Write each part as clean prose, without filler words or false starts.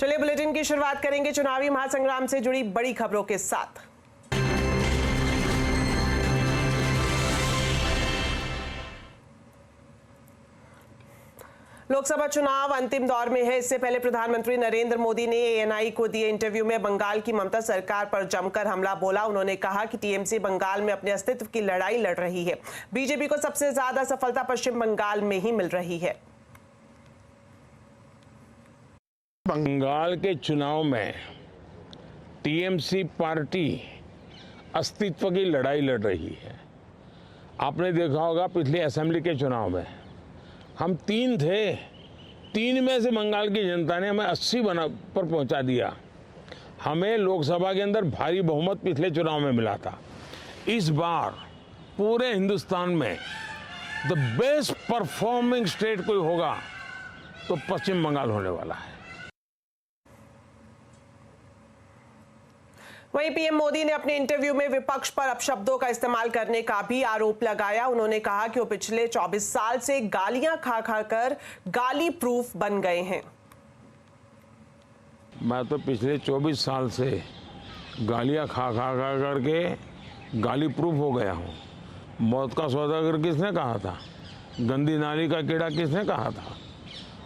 चलिए बुलेटिन की शुरुआत करेंगे चुनावी महासंग्राम से जुड़ी बड़ी खबरों के साथ। लोकसभा चुनाव अंतिम दौर में है। इससे पहले प्रधानमंत्री नरेंद्र मोदी ने एएनआई को दिए इंटरव्यू में बंगाल की ममता सरकार पर जमकर हमला बोला। उन्होंने कहा कि टीएमसी बंगाल में अपने अस्तित्व की लड़ाई लड़ रही है। बीजेपी को सबसे ज्यादा सफलता पश्चिम बंगाल में ही मिल रही है। बंगाल के चुनाव में टीएमसी पार्टी अस्तित्व की लड़ाई लड़ रही है। आपने देखा होगा पिछले असेंबली के चुनाव में हम 3 थे, 3 में से बंगाल की जनता ने हमें 80 पर पहुंचा दिया। हमें लोकसभा के अंदर भारी बहुमत पिछले चुनाव में मिला था। इस बार पूरे हिंदुस्तान में द बेस्ट परफॉर्मिंग स्टेट कोई होगा तो पश्चिम बंगाल होने वाला है। वहीं पीएम मोदी ने अपने इंटरव्यू में विपक्ष पर अपशब्दों का इस्तेमाल करने का भी आरोप लगाया। उन्होंने कहा कि वो पिछले 24 साल से गालियां खा खाकर गाली प्रूफ बन गए हैं। मैं तो पिछले 24 साल से गालियां खा करके गाली प्रूफ हो गया हूँ। मौत का सौदागर किसने कहा था? गंदी नाली का कीड़ा किसने कहा था?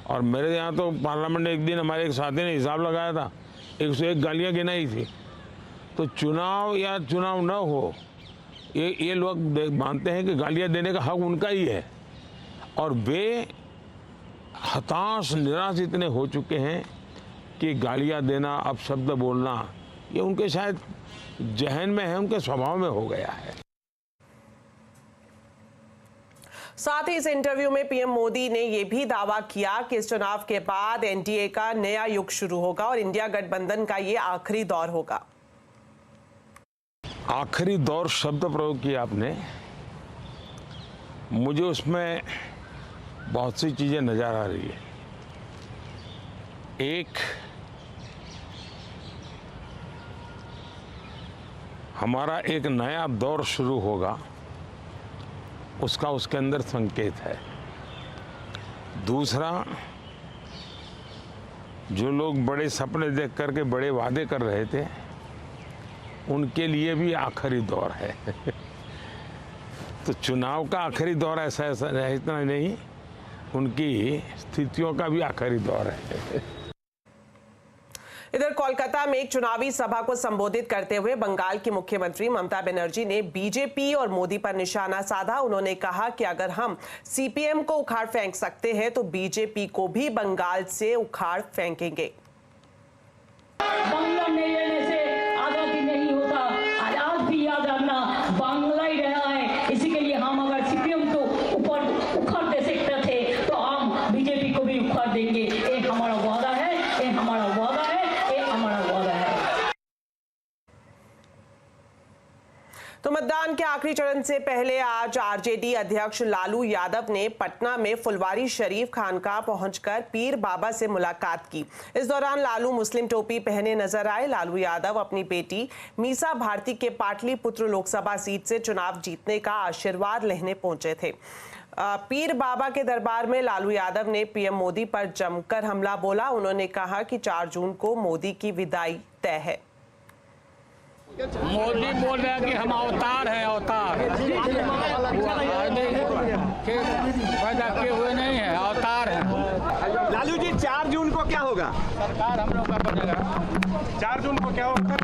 और मेरे यहाँ तो पार्लियामेंट में एक दिन हमारे एक साथी ने हिसाब लगाया था, 101 गालियाँ गिनाई थी। तो चुनाव या चुनाव न हो, ये लोग मानते हैं कि गालियां देने का हक उनका ही है, और वे हताश निराश इतने हो चुके हैं कि गालियां देना, अपशब्द बोलना ये उनके शायद जहन में है, उनके स्वभाव में हो गया है। साथ ही इस इंटरव्यू में पीएम मोदी ने यह भी दावा किया कि इस चुनाव के बाद एनडीए का नया युग शुरू होगा और इंडिया गठबंधन का ये आखिरी दौर होगा। आखिरी दौर शब्द प्रयोग किया आपने, मुझे उसमें बहुत सी चीजें नजर आ रही है। एक, हमारा एक नया दौर शुरू होगा, उसका उसके अंदर संकेत है। दूसरा, जो लोग बड़े सपने देख करके बड़े वादे कर रहे थे उनके लिए भी आखिरी दौर है। तो चुनाव का आखिरी दौर ऐसा इतना नहीं, उनकी स्थितियों का भी आखिरी दौर है। इधर कोलकाता में एक चुनावी सभा को संबोधित करते हुए बंगाल की मुख्यमंत्री ममता बनर्जी ने बीजेपी और मोदी पर निशाना साधा। उन्होंने कहा कि अगर हम सीपीएम को उखाड़ फेंक सकते हैं तो बीजेपी को भी बंगाल से उखाड़ फेंकेंगे। बांग्ला ही रहा है, इसी के लिए हम अगर सीपीएम को ऊपर उखाड़ दे सकते थे तो हम बीजेपी को भी उखाड़ देंगे। ये हमारा वादा है, ये हमारा वादा है, ये हमारा वादा है। तो मतदान के आखिरी चरण से पहले आज आरजेडी अध्यक्ष लालू यादव ने पटना में फुलवारी शरीफ खानकाह पहुंचकर पीर बाबा से मुलाकात की। इस दौरान लालू मुस्लिम टोपी पहने नजर आए। लालू यादव अपनी बेटी मीसा भारती के पाटलिपुत्र लोकसभा सीट से चुनाव जीतने का आशीर्वाद लेने पहुंचे थे। पीर बाबा के दरबार में लालू यादव ने पीएम मोदी पर जमकर हमला बोला। उन्होंने कहा कि 4 जून को मोदी की विदाई तय है। मोदी बोल रहे हैं कि हम अवतार हैं, अवतार पैदा किए हुए नहीं है, अवतार है। लालू जी 4 जून को क्या होगा? सरकार हम लोग का बनेगा। 4 जून को क्या होगा?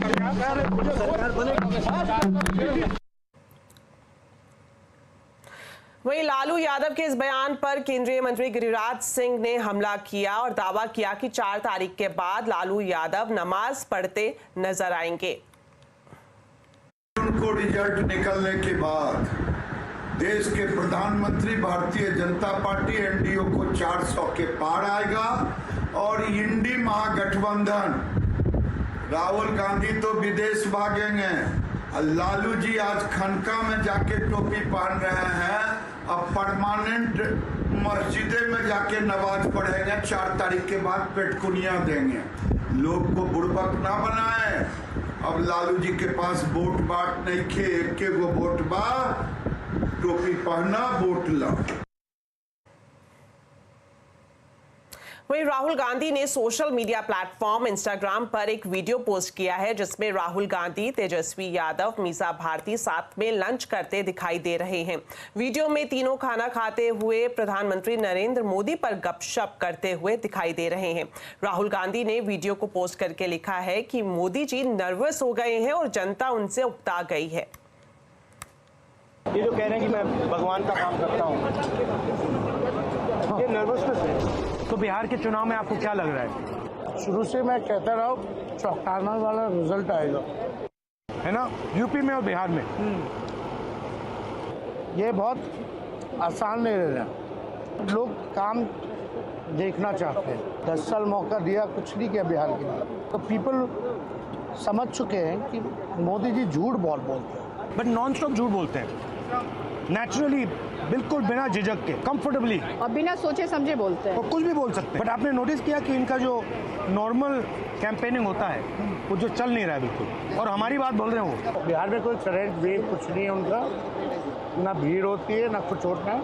सरकार बनेगी। वहीं लालू यादव के इस बयान पर केंद्रीय मंत्री गिरिराज सिंह ने हमला किया और दावा किया कि 4 तारीख के बाद लालू यादव नमाज पढ़ते नजर आएंगे। को रिजल्ट निकलने के बाद देश के प्रधानमंत्री भारतीय जनता पार्टी एनडीए को 400 के पार आएगा और इंडी महागठबंधन, राहुल गांधी तो विदेश भागेंगे, लालू जी आज खनका में जाके टोपी पहन रहे हैं, अब परमानेंट मस्जिदे में जाके नमाज पढ़ेंगे। 4 तारीख के बाद पेटकुनिया देंगे। लोग को बुड़बक ना बनाए। अब लालू जी के पास वोट बाट नहीं खे, एक गो वोट बा, टोपी पहना वोट ला। वहीं राहुल गांधी ने सोशल मीडिया प्लेटफॉर्म इंस्टाग्राम पर एक वीडियो पोस्ट किया है जिसमें राहुल गांधी, तेजस्वी यादव, मीसा भारती साथ में लंच करते दिखाई दे रहे हैं। वीडियो में तीनों खाना खाते हुए प्रधानमंत्री नरेंद्र मोदी पर गपशप करते हुए दिखाई दे रहे हैं। राहुल गांधी ने वीडियो को पोस्ट करके लिखा है कि मोदी जी नर्वस हो गए हैं और जनता उनसे उकता गई है। ये जो कह रहे हैं कि मैं भगवान का काम करता हूँ, ये नर्वसनेस है। तो बिहार के चुनाव में आपको क्या लग रहा है? शुरू से मैं कहता रहा हूँ चौंकाने वाला रिजल्ट आएगा, है ना, यूपी में और बिहार में। ये बहुत आसान नहीं रहा। लोग काम देखना चाहते हैं। 10 साल मौका दिया, कुछ नहीं किया बिहार के लिए। तो पीपल समझ चुके हैं कि मोदी जी झूठ बहुत बोलते हैं। बट नॉन स्टॉप झूठ बोलते हैं, नेचुरली, बिल्कुल बिना झिझक के, कंफर्टेबली, और बिना सोचे समझे बोलते हैं और कुछ भी बोल सकते हैं। बट आपने नोटिस किया कि इनका जो नॉर्मल कैंपेनिंग होता है वो जो चल नहीं रहा है बिल्कुल, और हमारी बात बोल रहे हैं वो। बिहार में कोई करंट वेव कुछ नहीं है उनका, ना भीड़ होती है ना कुछ होता है।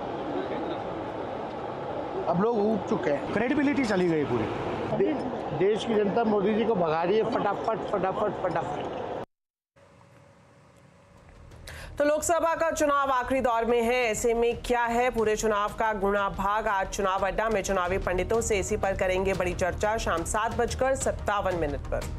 अब लोग उग चुके हैं, क्रेडिबिलिटी चली गई पूरी। देश की जनता मोदी जी को भगा रही है फटाफट फटाफट फटाफट। तो लोकसभा का चुनाव आखिरी दौर में है। ऐसे में क्या है पूरे चुनाव का गुणा भाग? आज चुनाव अड्डा में चुनावी पंडितों से इसी पर करेंगे बड़ी चर्चा। शाम 7:57 पर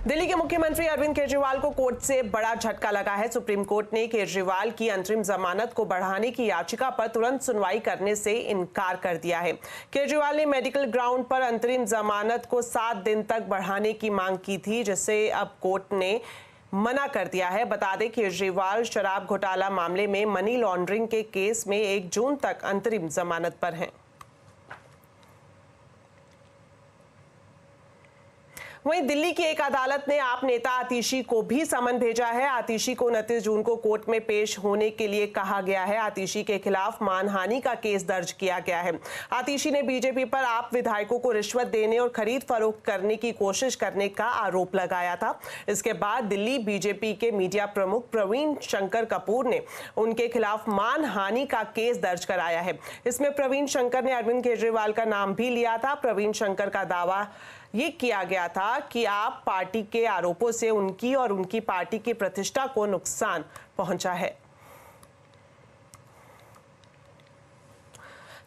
दिल्ली के मुख्यमंत्री अरविंद केजरीवाल को कोर्ट से बड़ा झटका लगा है। सुप्रीम कोर्ट ने केजरीवाल की अंतरिम जमानत को बढ़ाने की याचिका पर तुरंत सुनवाई करने से इनकार कर दिया है। केजरीवाल ने मेडिकल ग्राउंड पर अंतरिम जमानत को 7 दिन तक बढ़ाने की मांग की थी, जिसे अब कोर्ट ने मना कर दिया है। बता दें केजरीवाल शराब घोटाला मामले में मनी लॉन्ड्रिंग के केस में 1 जून तक अंतरिम जमानत पर हैं। वहीं दिल्ली की एक अदालत ने आप नेता आतिशी को भी समन भेजा है। आतिशी को 29 जून को कोर्ट में पेश होने के लिए कहा गया है। आतिशी के खिलाफ मानहानि का केस दर्ज किया गया है। आतिशी ने बीजेपी पर आप विधायकों को रिश्वत देने और खरीद फरोख्त करने की कोशिश करने का आरोप लगाया था। इसके बाद दिल्ली बीजेपी के मीडिया प्रमुख प्रवीण शंकर कपूर ने उनके खिलाफ मानहानि का केस दर्ज कराया है। इसमें प्रवीण शंकर ने अरविंद केजरीवाल का नाम भी लिया था। प्रवीण शंकर का दावा ये किया गया था कि आप पार्टी के आरोपों से उनकी और उनकी पार्टी की प्रतिष्ठा को नुकसान पहुंचा है।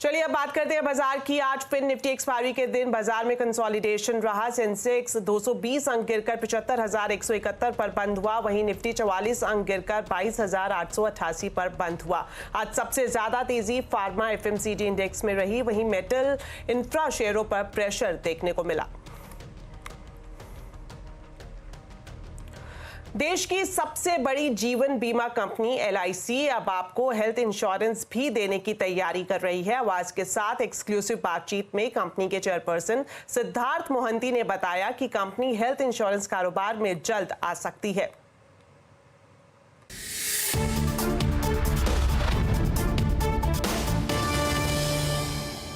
चलिए अब बात करते हैं बाजार की। आज फिर निफ्टी एक्सपायरी के दिन बाजार में कंसोलिडेशन रहा। सेंसेक्स 220 अंक गिरकर 75,171 पर बंद हुआ। वहीं निफ्टी 44 अंक गिरकर 22,888 पर बंद हुआ। आज सबसे ज्यादा तेजी फार्मा एफएमसीजी इंडेक्स में रही। वहीं मेटल इंफ्रा शेयरों पर प्रेशर देखने को मिला। देश की सबसे बड़ी जीवन बीमा कंपनी LIC अब आपको हेल्थ इंश्योरेंस भी देने की तैयारी कर रही है। आवाज के साथ एक्सक्लूसिव बातचीत में कंपनी के चेयरपर्सन सिद्धार्थ मोहंती ने बताया कि कंपनी हेल्थ इंश्योरेंस कारोबार में जल्द आ सकती है।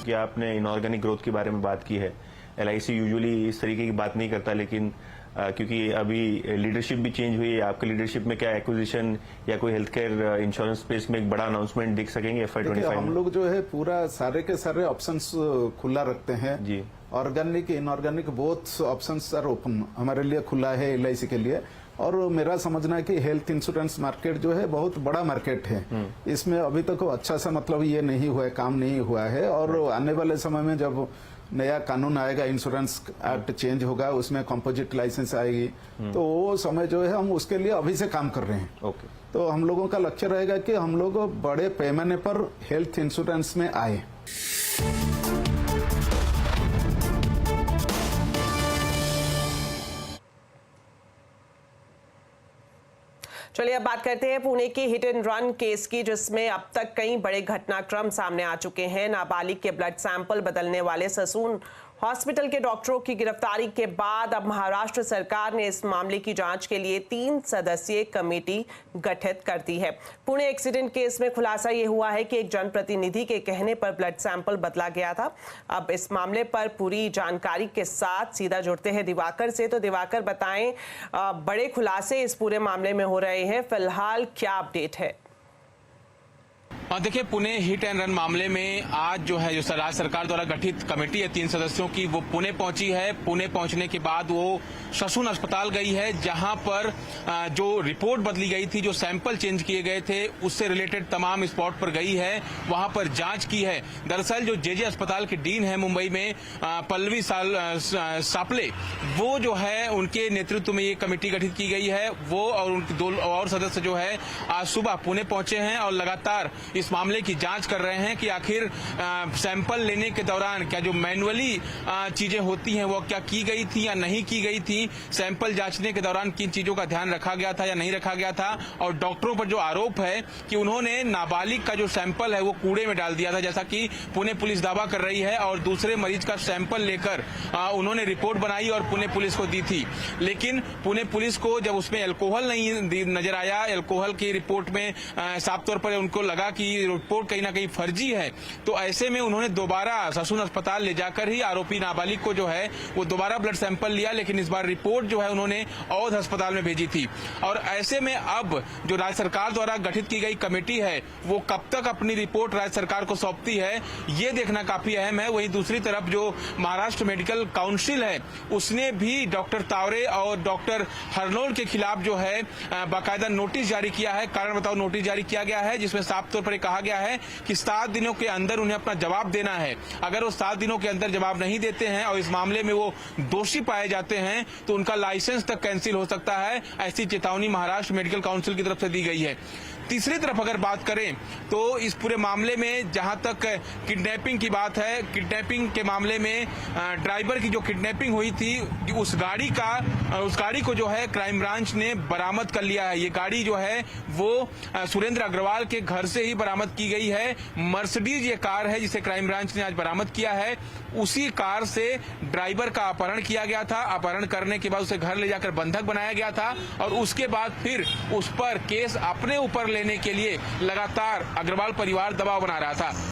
कि आपने इनऑर्गेनिक ग्रोथ के बारे में बात की है। LIC यूजुअली इस तरीके की बात नहीं करता, लेकिन क्योंकि अभी लीडरशिप भी चेंज हुई है, आपके लीडरशिप में क्या एक्विजिशन या कोई हेल्थ केयर इंश्योरेंस स्पेस में एक बड़ा अनाउंसमेंट देख सकेंगे FY25 में? हम लोग जो है पूरा सारे के सारे ऑप्शंस खुला रखते हैं जी। Organic inorganic both options are open, हमारे लिए खुला है LIC के लिए। और मेरा समझना है कि हेल्थ इंश्योरेंस मार्केट जो है बहुत बड़ा मार्केट है। इसमें अभी तक अच्छा सा मतलब ये नहीं हुआ है, काम नहीं हुआ है। और आने वाले समय में जब नया कानून आएगा, इंश्योरेंस एक्ट चेंज होगा, उसमें कंपोजिट लाइसेंस आएगी, तो वो समय जो है हम उसके लिए अभी से काम कर रहे हैं। ओके। तो हम लोगों का लक्ष्य रहेगा कि हम लोग बड़े पैमाने पर हेल्थ इंश्योरेंस में आए। चलिए अब बात करते हैं पुणे के हिट एंड रन केस की, जिसमें अब तक कई बड़े घटनाक्रम सामने आ चुके हैं। नाबालिग के ब्लड सैंपल बदलने वाले ससून हॉस्पिटल के डॉक्टरों की गिरफ्तारी के बाद अब महाराष्ट्र सरकार ने इस मामले की जांच के लिए 3 सदस्यीय कमेटी गठित कर दी है। पुणे एक्सीडेंट केस में खुलासा ये हुआ है कि एक जनप्रतिनिधि के कहने पर ब्लड सैंपल बदला गया था। अब इस मामले पर पूरी जानकारी के साथ सीधा जुड़ते हैं दिवाकर से। तो दिवाकर बताएं, बड़े खुलासे इस पूरे मामले में हो रहे हैं, फिलहाल क्या अपडेट है? देखिए, पुणे हिट एंड रन मामले में आज जो है जो राज्य सरकार द्वारा गठित कमेटी है 3 सदस्यों की, वो पुणे पहुंची है। पुणे पहुंचने के बाद वो ससून अस्पताल गई है, जहां पर जो रिपोर्ट बदली गई थी, जो सैंपल चेंज किए गए थे, उससे रिलेटेड तमाम स्पॉट पर गई है, वहां पर जांच की है। दरअसल जो जेजे अस्पताल के डीन है मुंबई में, पल्लवी सापले, वो जो है उनके नेतृत्व में ये कमेटी गठित की गई है। वो और उनके 2 और सदस्य जो है आज सुबह पुणे पहुंचे हैं और लगातार इस मामले की जांच कर रहे हैं कि आखिर सैंपल लेने के दौरान क्या जो मैनुअली चीजें होती हैं वो क्या की गई थी या नहीं की गई थी, सैंपल जांचने के दौरान किन चीजों का ध्यान रखा गया था या नहीं रखा गया था। और डॉक्टरों पर जो आरोप है कि उन्होंने नाबालिग का जो सैंपल है वो कूड़े में डाल दिया था, जैसा कि पुणे पुलिस दावा कर रही है, और दूसरे मरीज का सैंपल लेकर उन्होंने रिपोर्ट बनाई और पुणे पुलिस को दी थी। लेकिन पुणे पुलिस को जब उसमें अल्कोहल नहीं नजर आया, अल्कोहल की रिपोर्ट में साफ तौर पर उनको लगा कि रिपोर्ट कहीं ना कहीं फर्जी है, तो ऐसे में उन्होंने दोबारा ससून अस्पताल ले जाकर ही आरोपी नाबालिग को जो है वो दोबारा ब्लड सैंपल लिया, लेकिन इस बार रिपोर्ट जो है उन्होंने औध अस्पताल में भेजी थी। और ऐसे में अब जो राज्य सरकार द्वारा गठित की गई कमेटी है वो कब तक अपनी रिपोर्ट राज्य सरकार को सौंपती है, ये देखना काफी अहम है। वहीं दूसरी तरफ जो महाराष्ट्र मेडिकल काउंसिल है उसने भी डॉक्टर तावरे और डॉक्टर हरनोल के खिलाफ जो है बाकायदा नोटिस जारी किया है, कारण बताओ नोटिस जारी किया गया है, जिसमें साफ तौर पर कहा गया है कि 7 दिनों के अंदर उन्हें अपना जवाब देना है। अगर वो 7 दिनों के अंदर जवाब नहीं देते हैं और इस मामले में वो दोषी पाए जाते हैं तो उनका लाइसेंस तक कैंसिल हो सकता है, ऐसी चेतावनी महाराष्ट्र मेडिकल काउंसिल की तरफ से दी गई है। तीसरी तरफ अगर बात करें तो इस पूरे मामले में जहां तक किडनैपिंग की बात है, किडनैपिंग के मामले में ड्राइवर की जो किडनैपिंग हुई थी उस गाड़ी को जो है क्राइम ब्रांच ने बरामद कर लिया है। ये गाड़ी जो है वो सुरेंद्र अग्रवाल के घर से ही बरामद की गई है। मर्सिडीज ये कार है जिसे क्राइम ब्रांच ने आज बरामद किया है। उसी कार से ड्राइवर का अपहरण किया गया था। अपहरण करने के बाद उसे घर ले जाकर बंधक बनाया गया था और उसके बाद फिर उस पर केस अपने ऊपर लेने के लिए लगातार अग्रवाल परिवार दबाव बना रहा था।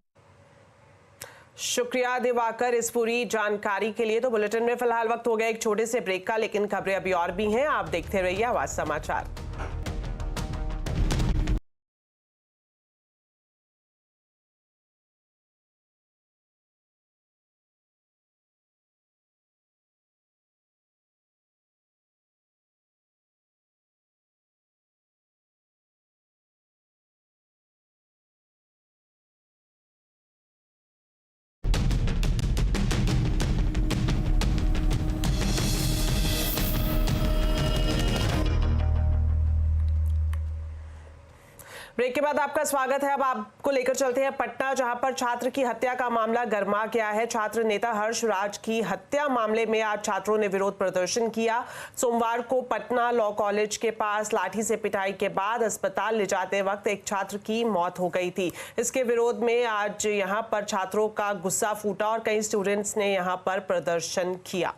शुक्रिया दिवाकर इस पूरी जानकारी के लिए। तो बुलेटिन में फिलहाल वक्त हो गया एक छोटे से ब्रेक का, लेकिन खबरें अभी और भी हैं। आप देखते रहिए आवाज समाचार। ब्रेक के बाद आपका स्वागत है। अब आपको लेकर चलते हैं पटना, जहां पर छात्र की हत्या का मामला गर्मा गया है। छात्र नेता हर्ष राज की हत्या मामले में आज छात्रों ने विरोध प्रदर्शन किया। सोमवार को पटना लॉ कॉलेज के पास लाठी से पिटाई के बाद अस्पताल ले जाते वक्त एक छात्र की मौत हो गई थी। इसके विरोध में आज यहां पर छात्रों का गुस्सा फूटा और कई स्टूडेंट्स ने यहां पर प्रदर्शन किया।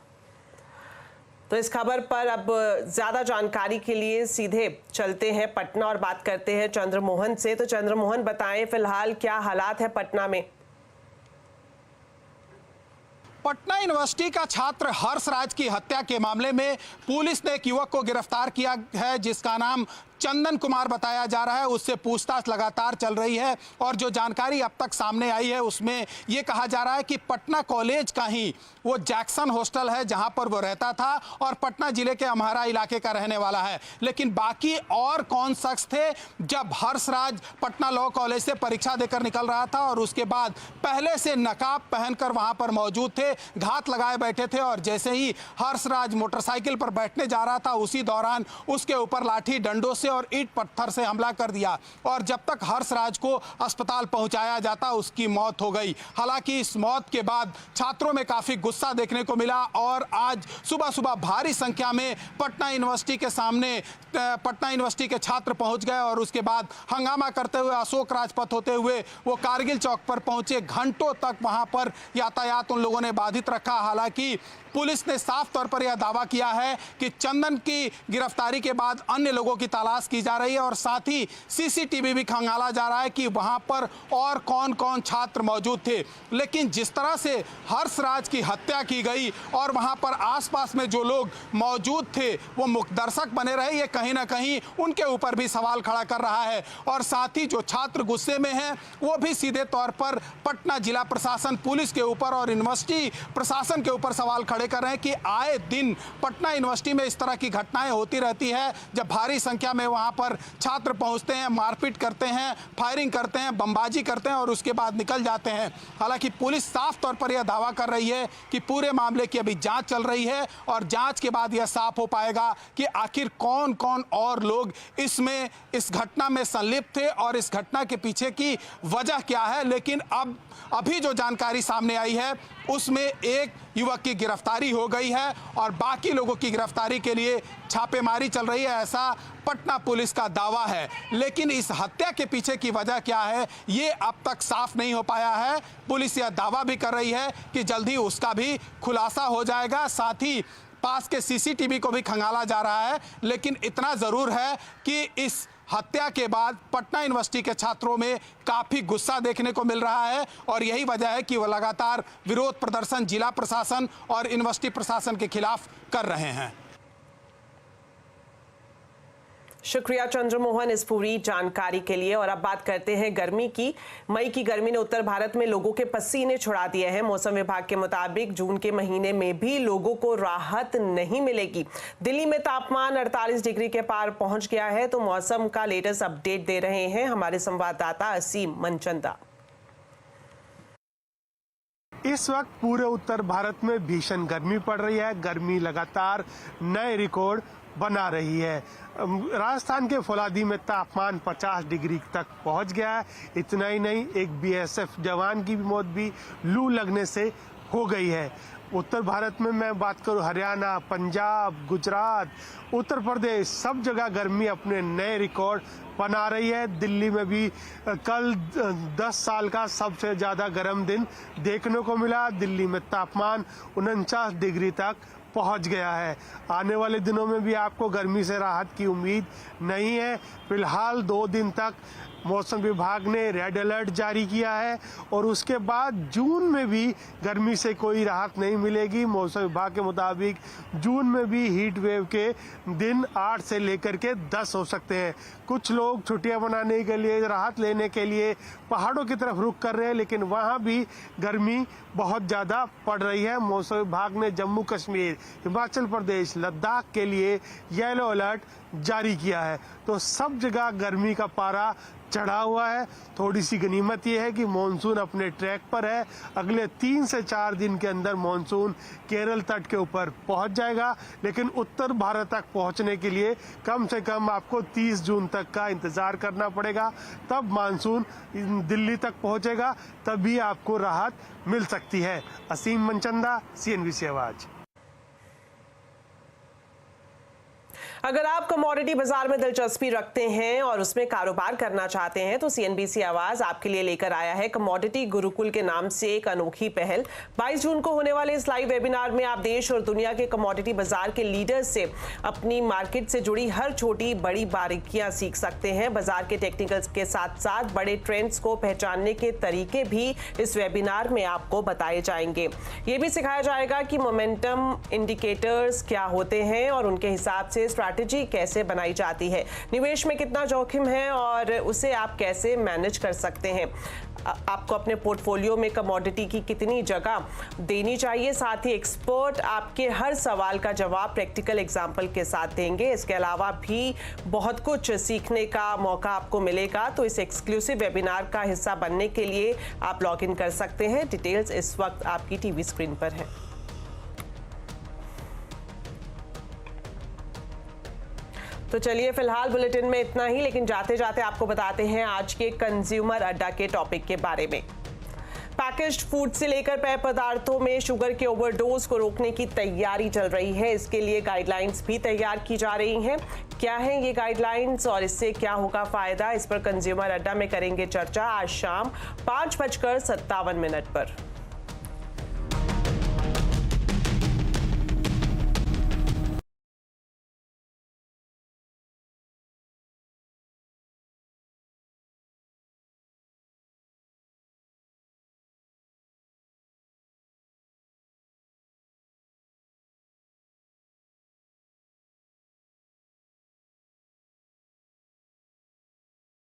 तो इस खबर पर अब ज्यादा जानकारी के लिए सीधे चलते हैं पटना और बात करते हैं चंद्रमोहन से। तो चंद्रमोहन, बताएं फिलहाल क्या हालात है पटना में? पटना यूनिवर्सिटी का छात्र हर्ष राज की हत्या के मामले में पुलिस ने एक युवक को गिरफ्तार किया है जिसका नाम चंदन कुमार बताया जा रहा है। उससे पूछताछ लगातार चल रही है और जो जानकारी अब तक सामने आई है उसमें यह कहा जा रहा है कि पटना कॉलेज का ही वो जैक्सन हॉस्टल है जहां पर वो रहता था और पटना जिले के अम्हारा इलाके का रहने वाला है। लेकिन बाकी और कौन शख्स थे? जब हर्ष राज पटना लॉ कॉलेज से परीक्षा देकर निकल रहा था और उसके बाद पहले से नकाब पहनकर वहां पर मौजूद थे, घात लगाए बैठे थे और जैसे ही हर्ष राज मोटरसाइकिल पर बैठने जा रहा था उसी दौरान उसके ऊपर लाठी डंडों से और ईंट पत्थर से हमला कर दिया और जब तक हर्ष राज को अस्पताल पहुंचाया जाता उसकी मौत हो गई। हालांकि इस मौत के बाद छात्रों में काफी गुस्सा देखने को मिला और आज सुबह सुबह भारी संख्या में पटना यूनिवर्सिटी के सामने पटना यूनिवर्सिटी के छात्र पहुंच गए और उसके बाद हंगामा करते हुए अशोक राजपथ होते हुए वो कारगिल चौक पर पहुंचे। घंटों तक वहां पर यातायात उन लोगों ने बाधित रखा। हालांकि पुलिस ने साफ तौर पर यह दावा किया है कि चंदन की गिरफ्तारी के बाद अन्य लोगों की तलाश तलाश की जा रही है और साथ ही सीसीटीवी भी खंगाला जा रहा है कि वहां पर और कौन कौन छात्र मौजूद थे। लेकिन जिस तरह से हर्षराज की हत्या की गई और वहां पर आसपास में जो लोग मौजूद थे वो मुखदर्शक बने रहे, ये कहीं ना कहीं उनके ऊपर भी सवाल खड़ा कर रहा है। और साथ ही जो छात्र गुस्से में हैं वो भी सीधे तौर पर पटना जिला प्रशासन, पुलिस के ऊपर और यूनिवर्सिटी प्रशासन के ऊपर सवाल खड़े कर रहे हैं कि आए दिन पटना यूनिवर्सिटी में इस तरह की घटनाएं होती रहती है। जब भारी संख्या में वहां पर छात्र पहुंचते हैं, मारपीट करते हैं, फायरिंग करते हैं, बमबाजी करते हैं और उसके बाद निकल जाते हैं। हालांकि पुलिस साफ तौर पर यह दावा कर रही है कि पूरे मामले की अभी जांच चल रही है और जांच के बाद यह साफ हो पाएगा कि आखिर कौन कौन और लोग इसमें इस घटना में संलिप्त थे और इस घटना के पीछे की वजह क्या है। लेकिन अभी जो जानकारी सामने आई है उसमें एक युवक की गिरफ्तारी हो गई है और बाकी लोगों की गिरफ्तारी के लिए छापेमारी चल रही है, ऐसा पटना पुलिस का दावा है। लेकिन इस हत्या के पीछे की वजह क्या है ये अब तक साफ नहीं हो पाया है। पुलिस यह दावा भी कर रही है कि जल्द ही उसका भी खुलासा हो जाएगा। साथ ही पास के सीसीटीवी को भी खंगाला जा रहा है। लेकिन इतना जरूर है कि इस हत्या के बाद पटना यूनिवर्सिटी के छात्रों में काफी गुस्सा देखने को मिल रहा है और यही वजह है कि वो लगातार विरोध प्रदर्शन जिला प्रशासन और यूनिवर्सिटी प्रशासन के खिलाफ कर रहे हैं। शुक्रिया चंद्रमोहन इस पूरी जानकारी के लिए। और अब बात करते हैं गर्मी की। मई की गर्मी ने उत्तर भारत में लोगों के पसीने छुड़ा दिए हैं। मौसम विभाग के मुताबिक जून के महीने में भी लोगों को राहत नहीं मिलेगी। दिल्ली में तापमान 48 डिग्री के पार पहुंच गया है। तो मौसम का लेटेस्ट अपडेट दे रहे हैं हमारे संवाददाता असीम मनचंदा। इस वक्त पूरे उत्तर भारत में भीषण गर्मी पड़ रही है। गर्मी लगातार नए रिकॉर्ड बना रही है। राजस्थान के फौलादी में तापमान 50 डिग्री तक पहुंच गया है। इतना ही नहीं, एक बीएसएफ जवान की मौत भी लू लगने से हो गई है। उत्तर भारत में मैं बात करूं, हरियाणा, पंजाब, गुजरात, उत्तर प्रदेश, सब जगह गर्मी अपने नए रिकॉर्ड बना रही है। दिल्ली में भी कल 10 साल का सबसे ज्यादा गर्म दिन देखने को मिला। दिल्ली में तापमान 49 डिग्री तक पहुंच गया है। आने वाले दिनों में भी आपको गर्मी से राहत की उम्मीद नहीं है। फिलहाल 2 दिन तक मौसम विभाग ने रेड अलर्ट जारी किया है और उसके बाद जून में भी गर्मी से कोई राहत नहीं मिलेगी। मौसम विभाग के मुताबिक जून में भी हीट वेव के दिन 8 से लेकर के 10 हो सकते हैं। कुछ लोग छुट्टियां मनाने के लिए, राहत लेने के लिए पहाड़ों की तरफ रुख कर रहे हैं, लेकिन वहां भी गर्मी बहुत ज्यादा पड़ रही है। मौसम विभाग ने जम्मू कश्मीर, हिमाचल प्रदेश, लद्दाख के लिए येलो अलर्ट जारी किया है। तो सब जगह गर्मी का पारा चढ़ा हुआ है। थोड़ी सी गनीमत यह है कि मानसून अपने ट्रैक पर है। अगले 3 से 4 दिन के अंदर मानसून केरल तट के ऊपर पहुंच जाएगा, लेकिन उत्तर भारत तक पहुंचने के लिए कम से कम आपको 30 जून तक का इंतजार करना पड़ेगा। तब मानसून दिल्ली तक पहुंचेगा, तभी आपको राहत मिल सकती है। असीम मनचंदा, CNBC आवाज। अगर आप कमोडिटी बाजार में दिलचस्पी रखते हैं और उसमें कारोबार करना चाहते हैं तो CNBC आवाज आपके लिए लेकर आया है कमोडिटी गुरुकुल के नाम से एक अनोखी पहल। 22 जून को होने वाले इस लाइव वेबिनार में आप देश और दुनिया के कमोडिटी बाजार के लीडर्स से अपनी मार्केट से जुड़ी हर छोटी बड़ी बारीकियां सीख सकते हैं। बाजार के टेक्निकल्स के साथ साथ बड़े ट्रेंड्स को पहचानने के तरीके भी इस वेबिनार में आपको बताए जाएंगे। ये भी सिखाया जाएगा कि मोमेंटम इंडिकेटर्स क्या होते हैं और उनके हिसाब से स्ट्रैटेजी कैसे बनाई जाती है, निवेश में कितना जोखिम है और उसे आप कैसे मैनेज कर सकते हैं, आपको अपने पोर्टफोलियो में कमोडिटी की कितनी जगह देनी चाहिए। साथ ही एक्सपर्ट आपके हर सवाल का जवाब प्रैक्टिकल एग्जाम्पल के साथ देंगे। इसके अलावा भी बहुत कुछ सीखने का मौका आपको मिलेगा। तो इस एक्सक्लूसिव वेबिनार का हिस्सा बनने के लिए आप लॉग इन कर सकते हैं। डिटेल्स इस वक्त आपकी टीवी स्क्रीन पर है। तो चलिए फिलहाल बुलेटिन में इतना ही, लेकिन जाते जाते आपको बताते हैं आज के कंज्यूमर अड्डा के टॉपिक के बारे में। पैकेज्ड फूड से लेकर पेय पदार्थों में शुगर के ओवरडोज को रोकने की तैयारी चल रही है। इसके लिए गाइडलाइंस भी तैयार की जा रही हैं। क्या है ये गाइडलाइंस और इससे क्या होगा फायदा, इस पर कंज्यूमर अड्डा में करेंगे चर्चा आज शाम 5:57 पर।